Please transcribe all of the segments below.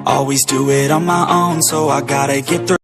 always do it on my own, so I gotta get through.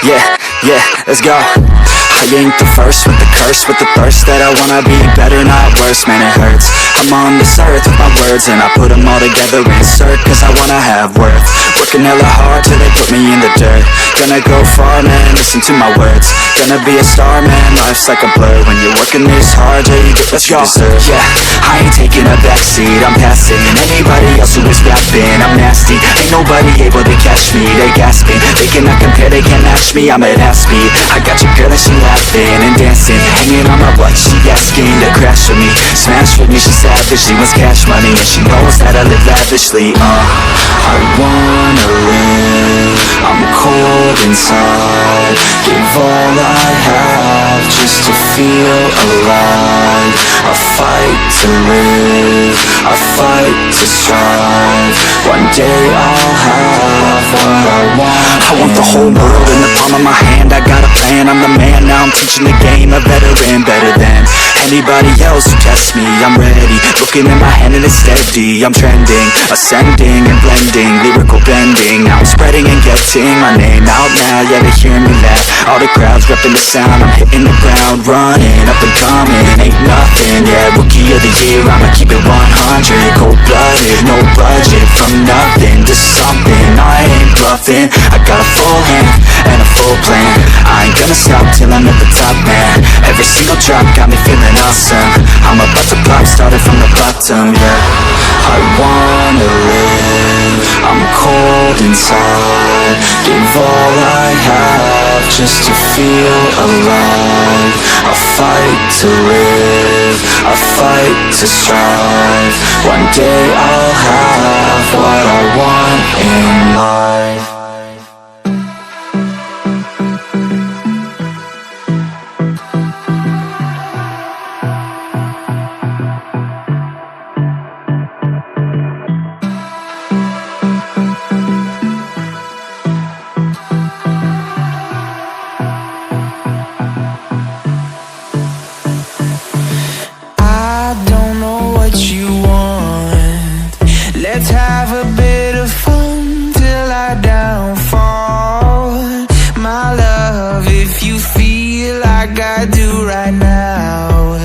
Yeah, let's go. I ain't the first with the curse, with the thirst that I wanna be better, not worse, man it hurts. I'm on this earth with my words and I put them all together, insert, cause I wanna have worth. Working hella hard till they put me in the dirt. Gonna go far, man, listen to my words. Gonna be a star, man, life's like a blur. When you're working this hard, yeah, you get what you deserve. Yeah, I ain't taking a backseat, I'm passing anybody else who is rapping. I'm nasty, ain't nobody able to catch me. They gasping, they cannot compare, they can't match me. I'm at half speed, I got your girl and she laughing and dancing, hanging on my butt, she asking to crash with me, smash with me, she savage, she wants cash money, and she knows that I live lavishly. I wanna live, I'm cold inside, give all I have just to feel alive. I fight to live, I fight to strive, one day I'll have what I want. I want the whole world in the palm of my hand, I got a plan, I'm the man, now I'm teaching the game, a veteran, better than anybody else who tests me. I'm ready, looking at my hand and it's steady, I'm trending, ascending and blending, lyrical bending, now I'm spreading and getting my name out now, yeah they hear me laugh, all the crowds repping the sound, I'm hitting the ground, running, up and coming, ain't nothing, yeah, rookie of the year, I'ma keep it 100, cold-blooded, no budget, from nothing to something, I ain't bluffing, I got a full hand and a full plan, I ain't gonna stop till I'm at the top, man, every single drop got me feeling awesome, I'm about to pop, started from the bottom, yeah, I wanna live, I'm cold inside, give all I have just to feel alive, I fight to live, I fight to strive, one day I'll have what I want in life. Let's have a bit of fun till I downfall. My love, if you feel like I do right now,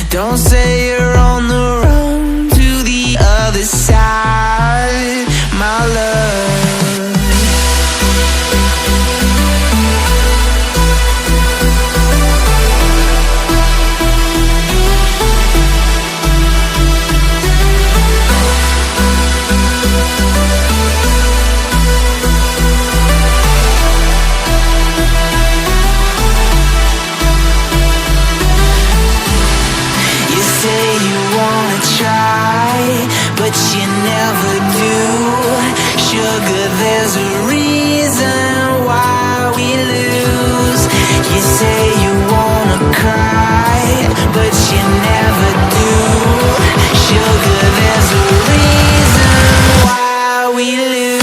don't say you're on the run to the other side, my love. But you never do. Sugar, there's a reason why we lose. You say you wanna cry, but you never do. Sugar, there's a reason why we lose.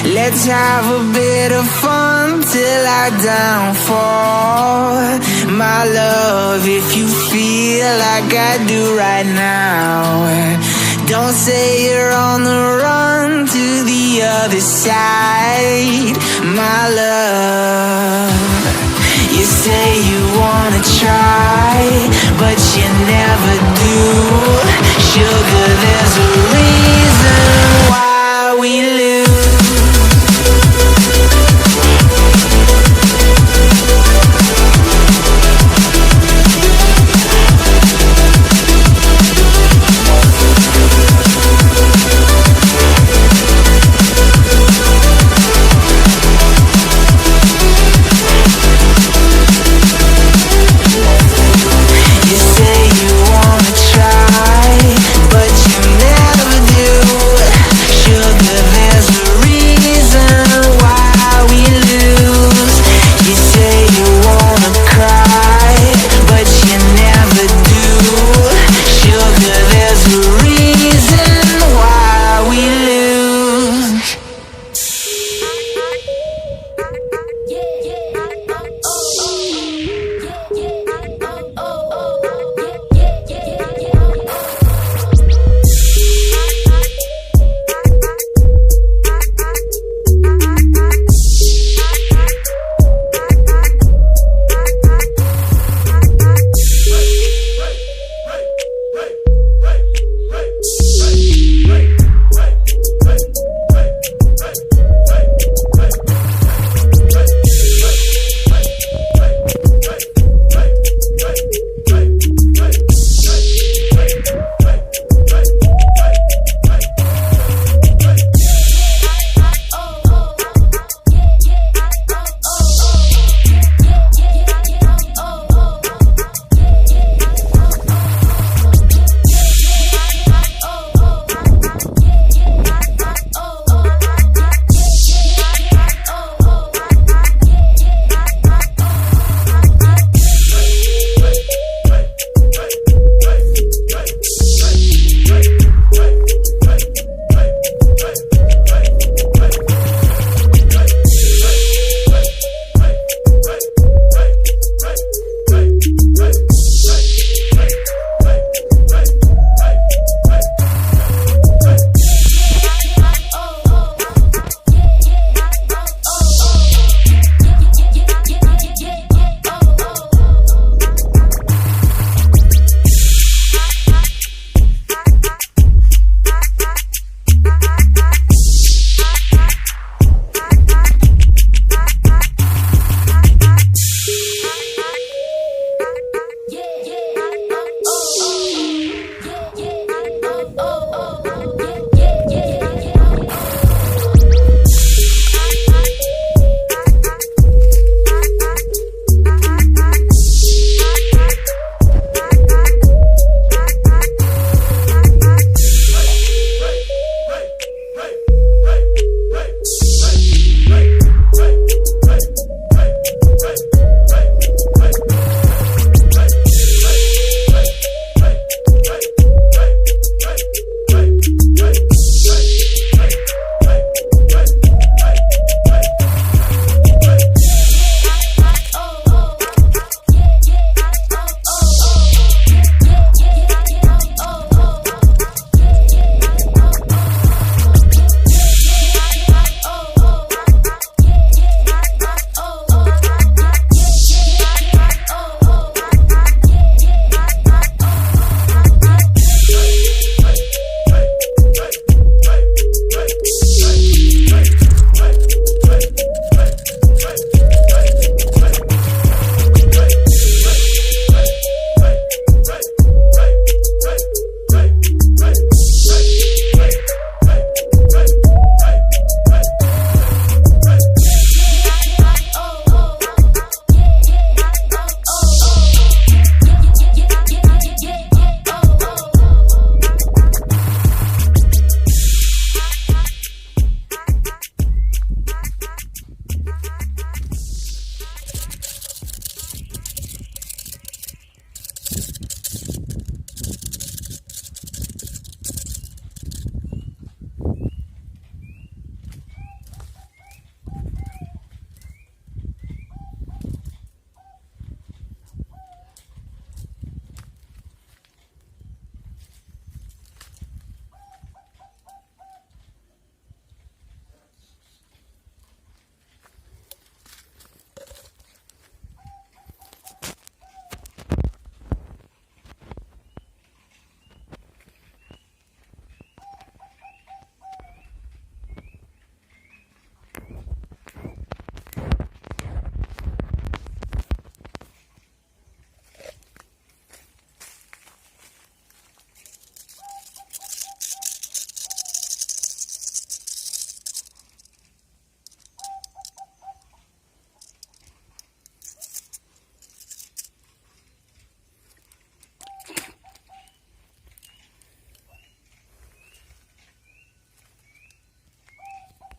Let's have a bit of fun till I downfall. My love, if you feel like I do right now, don't say you're on the run to the other side, my love. You say you wanna try, but you never